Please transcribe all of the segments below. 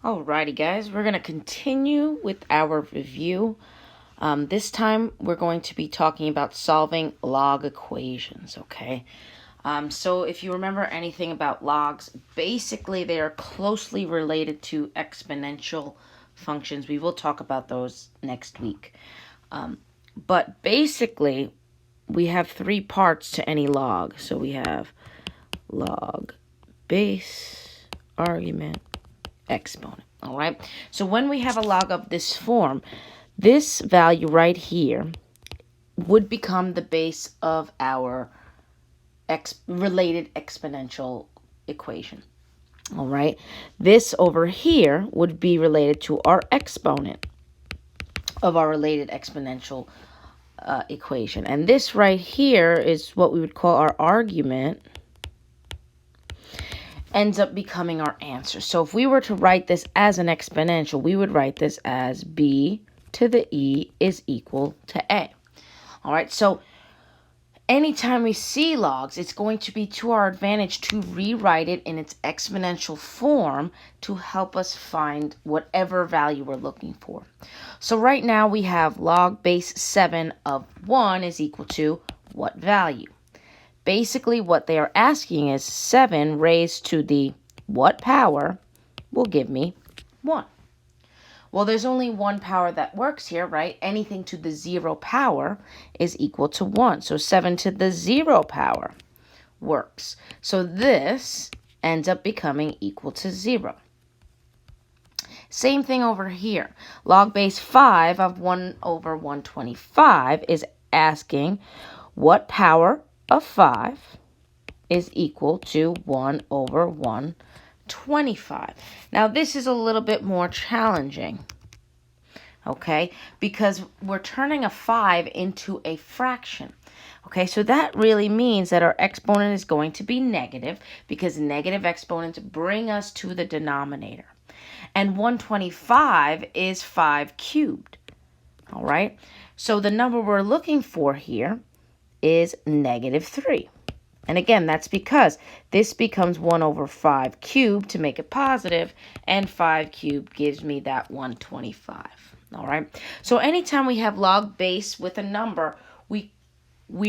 Alrighty, guys, we're going to continue with our review. This time, we're going to be talking about solving log equations, okay? So if you remember anything about logs, basically they are closely related to exponential functions. We will talk about those next week. But basically, we have three parts to any log. So we have log, base, argument, exponent. All right. So when we have a log of this form, this value right here would become the base of our related exponential equation. All right. This over here would be related to our exponent of our related exponential equation. And this right here is what we would call our argument, ends up becoming our answer. So if we were to write this as an exponential, we would write this as b to the e is equal to a. All right, so anytime we see logs, it's going to be to our advantage to rewrite it in its exponential form to help us find whatever value we're looking for. So right now we have log base 7 of 1 is equal to what value? Basically, what they are asking is 7 raised to the what power will give me 1. Well, there's only one power that works here, right? Anything to the 0 power is equal to 1. So 7 to the 0 power works. So this ends up becoming equal to 0. Same thing over here. Log base 5 of 1 over 125 is asking what power of 5 is equal to 1 over 125. Now, this is a little bit more challenging, okay, because we're turning a 5 into a fraction. Okay, so that really means that our exponent is going to be negative because negative exponents bring us to the denominator. And 125 is 5 cubed. All right, so the number we're looking for here is negative 3. And again, that's because this becomes 1 over 5 cubed to make it positive, and 5 cubed gives me that 125. All right, so anytime we have log base with a number, we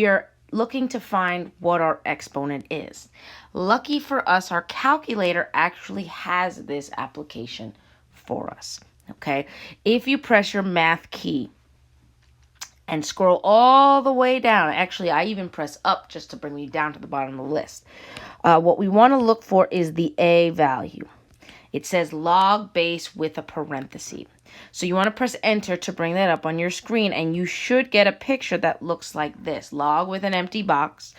are looking to find what our exponent is. Lucky for us, our calculator actually has this application for us. Okay, if you press your math key and scroll all the way down. Actually, I even press up just to bring me down to the bottom of the list. What we want to look for is the a value. It says log base with a parenthesis. So you want to press enter to bring that up on your screen, and you should get a picture that looks like this. Log with an empty box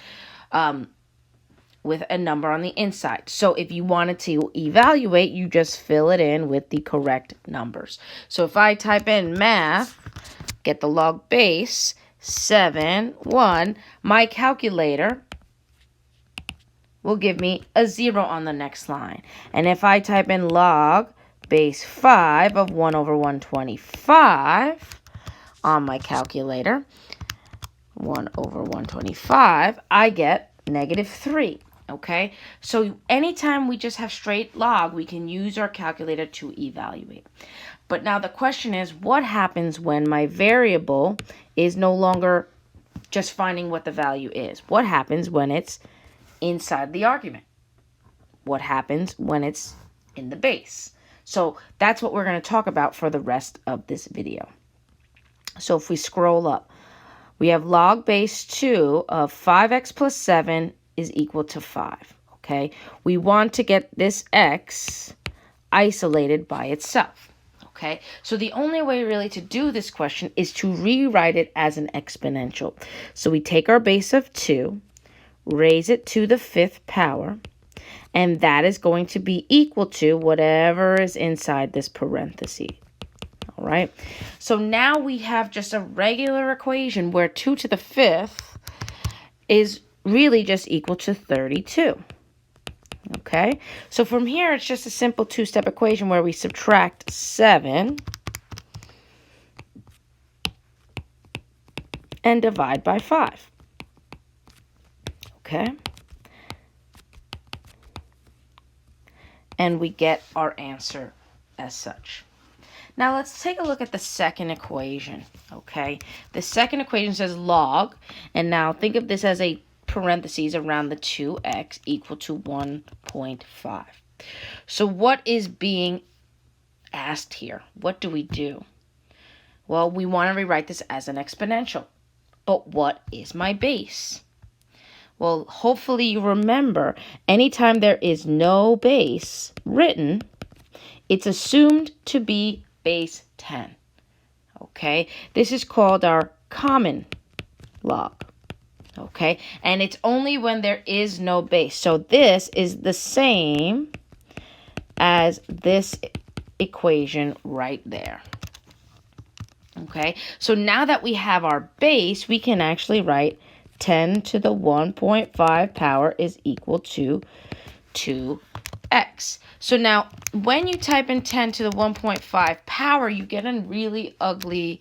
with a number on the inside. So if you wanted to evaluate, you just fill it in with the correct numbers. So if I type in math, get the log base, 7, 1. My calculator will give me a 0 on the next line. And if I type in log base 5 of 1 over 125 on my calculator, 1 over 125, I get negative 3. Okay, so anytime we just have straight log, we can use our calculator to evaluate. But now the question is, what happens when my variable is no longer just finding what the value is? What happens when it's inside the argument? What happens when it's in the base? So that's what we're going to talk about for the rest of this video. So if we scroll up, we have log base 2 of 5x plus 7 is equal to 5, okay? We want to get this x isolated by itself, okay? So the only way really to do this question is to rewrite it as an exponential. So we take our base of 2, raise it to the 5th power, and that is going to be equal to whatever is inside this parenthesis. All right, so now we have just a regular equation where 2 to the 5th is really just equal to 32. Okay, so from here, it's just a simple two-step equation where we subtract 7 and divide by 5. Okay, and we get our answer as such. Now let's take a look at the second equation, okay? The second equation says log, and now think of this as a parentheses around the 2x equal to 1.5. So what is being asked here? What do we do? Well, we want to rewrite this as an exponential. But what is my base? Well, hopefully you remember, anytime there is no base written, it's assumed to be base 10. Okay? This is called our common log. Okay? And it's only when there is no base. So this is the same as this equation right there. Okay? So now that we have our base, we can actually write 10 to the 1.5 power is equal to 2x. So now, when you type in 10 to the 1.5 power, you get a really ugly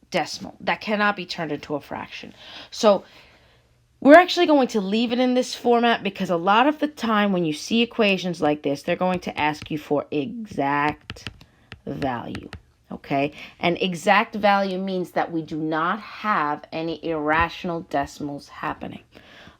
decimal that cannot be turned into a fraction. So we're actually going to leave it in this format because a lot of the time when you see equations like this, they're going to ask you for exact value. Okay, and exact value means that we do not have any irrational decimals happening.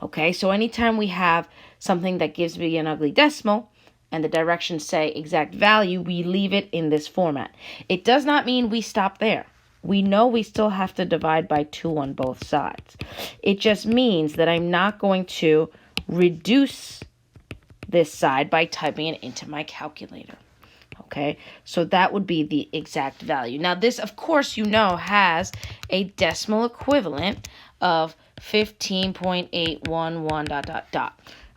Okay, so anytime we have something that gives me an ugly decimal and the directions say exact value, we leave it in this format. It does not mean we stop there. We know we still have to divide by 2 on both sides. It just means that I'm not going to reduce this side by typing it into my calculator. Okay, so that would be the exact value. Now this, of course, you know, has a decimal equivalent of 15.811 ...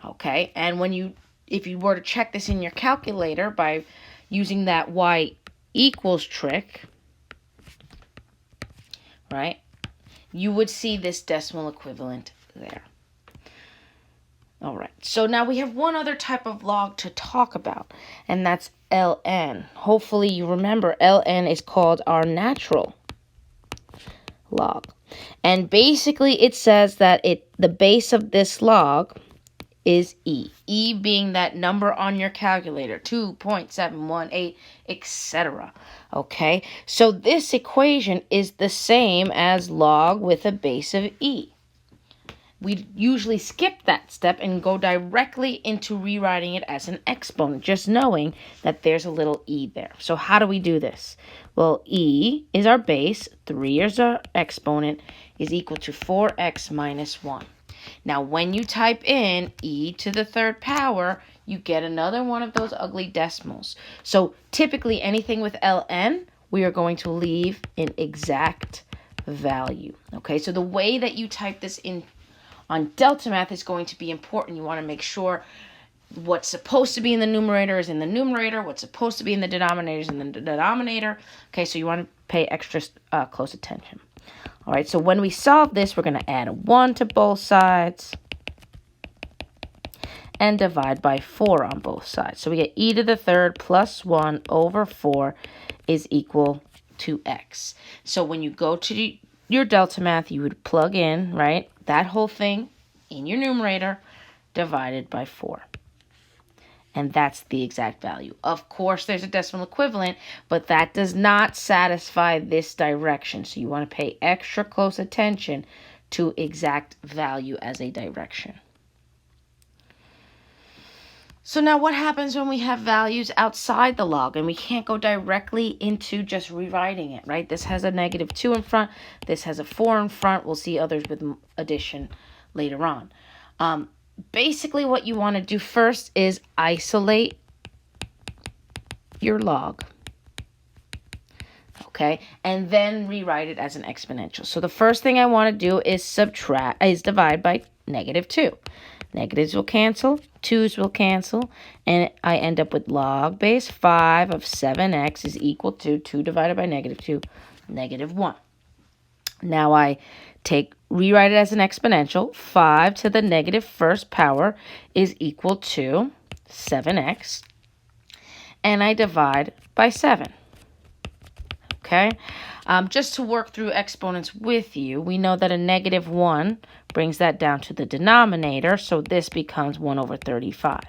Okay, and if you were to check this in your calculator by using that y equals trick, right, you would see this decimal equivalent there. All right, so now we have one other type of log to talk about, and that's ln. Hopefully you remember ln is called our natural log. And basically it says that the base of this log is e. E being that number on your calculator, 2.718, etc. Okay, so this equation is the same as log with a base of e. We usually skip that step and go directly into rewriting it as an exponent, just knowing that there's a little e there. So how do we do this? Well, e is our base, 3 is our exponent, is equal to 4x minus 1. Now, when you type in e to the third power, you get another one of those ugly decimals. So typically anything with ln, we are going to leave an exact value. Okay, so the way that you type this in on Delta Math is going to be important. You want to make sure what's supposed to be in the numerator is in the numerator, what's supposed to be in the denominator is in the denominator. Okay, so you want to pay extra close attention. All right, so when we solve this, we're going to add a 1 to both sides and divide by 4 on both sides. So we get e to the third plus 1 over 4 is equal to x. So when you go to your Delta Math, you would plug in, right, that whole thing in your numerator divided by 4. And that's the exact value. Of course, there's a decimal equivalent, but that does not satisfy this direction. So you want to pay extra close attention to exact value as a direction. So now what happens when we have values outside the log and we can't go directly into just rewriting it, right? This has a -2 in front. This has a 4 in front. We'll see others with addition later on. Basically, what you want to do first is isolate your log, okay, and then rewrite it as an exponential. So the first thing I want to do is divide by -2. Negatives will cancel, 2's will cancel, and I end up with log base 5 of 7x is equal to 2 divided by -2, -1. Now I rewrite it as an exponential. 5 to the -1st power is equal to 7x. And I divide by 7. Okay? Just to work through exponents with you, we know that a -1 brings that down to the denominator, so this becomes 1 over 35.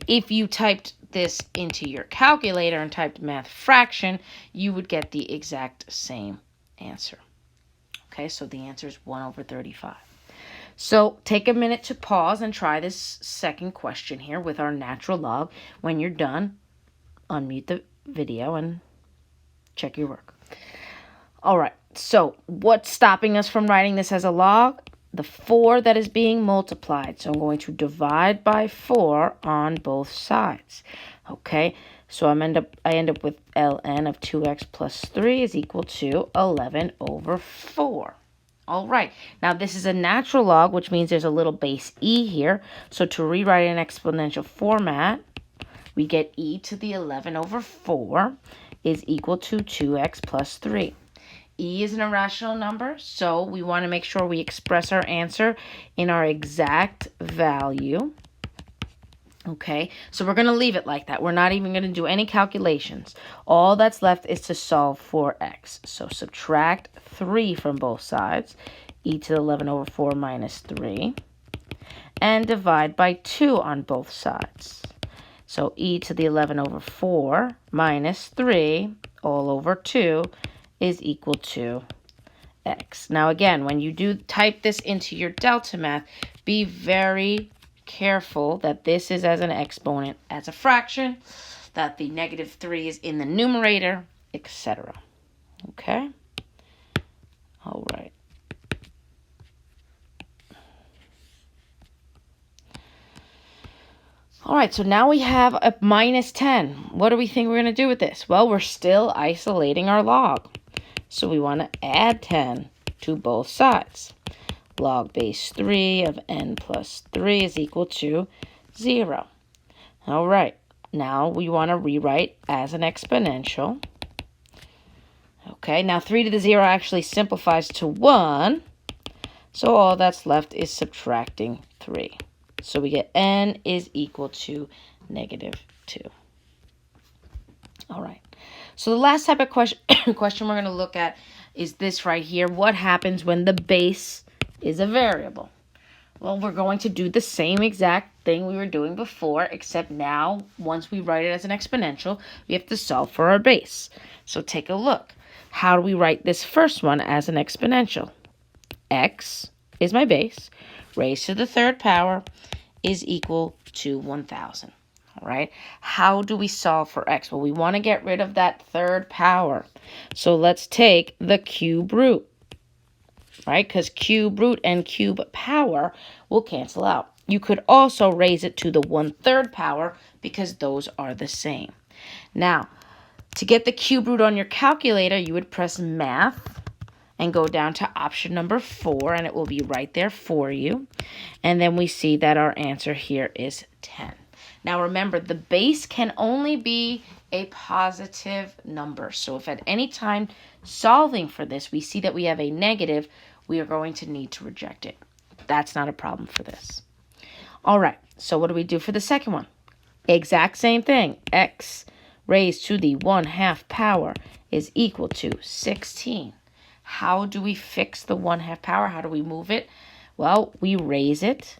If you typed this into your calculator and typed math fraction, you would get the exact same answer. Okay, so the answer is 1 over 35. So take a minute to pause and try this second question here with our natural log. When you're done, unmute the video and check your work. All right, so what's stopping us from writing this as a log? The 4 that is being multiplied. So I'm going to divide by 4 on both sides. Okay, so I end up with ln of 2x plus 3 is equal to 11 over 4. All right, now this is a natural log, which means there's a little base e here. So to rewrite in exponential format, we get e to the 11 over 4 is equal to 2x plus 3. E is an irrational number, so we want to make sure we express our answer in our exact value. Okay, so we're going to leave it like that. We're not even going to do any calculations. All that's left is to solve for x. So subtract 3 from both sides, e to the 11 over 4 minus 3, and divide by 2 on both sides. So e to the 11 over 4 minus 3 all over 2 is equal to x. Now again, when you do type this into your delta math, be very careful that this is as an exponent as a fraction, that the negative 3 is in the numerator, etc. Okay? All right. All right, so now we have a minus 10. What do we think we're going to do with this? Well, we're still isolating our log. So we want to add 10 to both sides. Log base 3 of n plus 3 is equal to 0. All right, now we want to rewrite as an exponential. Okay, now 3 to the 0 actually simplifies to 1. So all that's left is subtracting 3. So we get n is equal to negative 2. All right. So the last type of question we're going to look at is this right here. What happens when the base is a variable? Well, we're going to do the same exact thing we were doing before, except now, once we write it as an exponential, we have to solve for our base. So take a look. How do we write this first one as an exponential? X is my base, raised to the third power is equal to 1,000. All right, how do we solve for x? Well, we want to get rid of that third power. So let's take the cube root, right? Because cube root and cube power will cancel out. You could also raise it to the 1/3 power because those are the same. Now, to get the cube root on your calculator, you would press math and go down to option number 4, and it will be right there for you. And then we see that our answer here is 10. Now remember, the base can only be a positive number. So if at any time solving for this, we see that we have a negative, we are going to need to reject it. That's not a problem for this. All right, so what do we do for the second one? Exact same thing. X raised to the 1/2 power is equal to 16. How do we fix the 1/2 power? How do we move it? Well, we raise it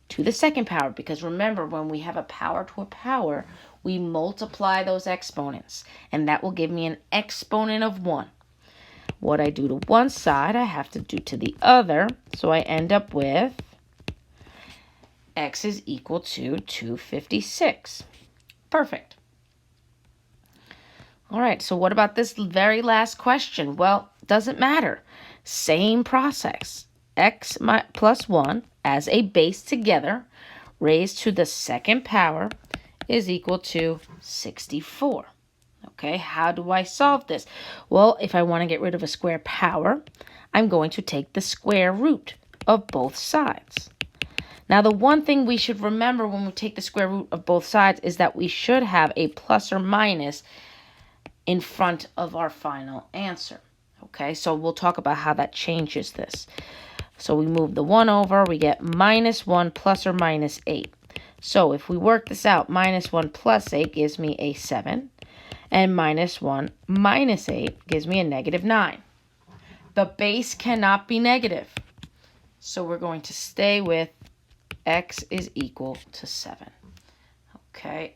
to the second power, because remember, when we have a power to a power, we multiply those exponents, and that will give me an exponent of 1. What I do to one side, I have to do to the other, so I end up with x is equal to 256. Perfect. All right, so what about this very last question? Well, doesn't matter. Same process. X plus 1 as a base together, raised to the second power, is equal to 64. Okay, how do I solve this? Well, if I want to get rid of a square power, I'm going to take the square root of both sides. Now, the one thing we should remember when we take the square root of both sides is that we should have a plus or minus in front of our final answer. Okay, so we'll talk about how that changes this. So we move the 1 over, we get minus 1 plus or minus 8. So if we work this out, minus 1 plus 8 gives me a 7, and minus 1 minus 8 gives me a negative 9. The base cannot be negative. So we're going to stay with x is equal to 7. Okay.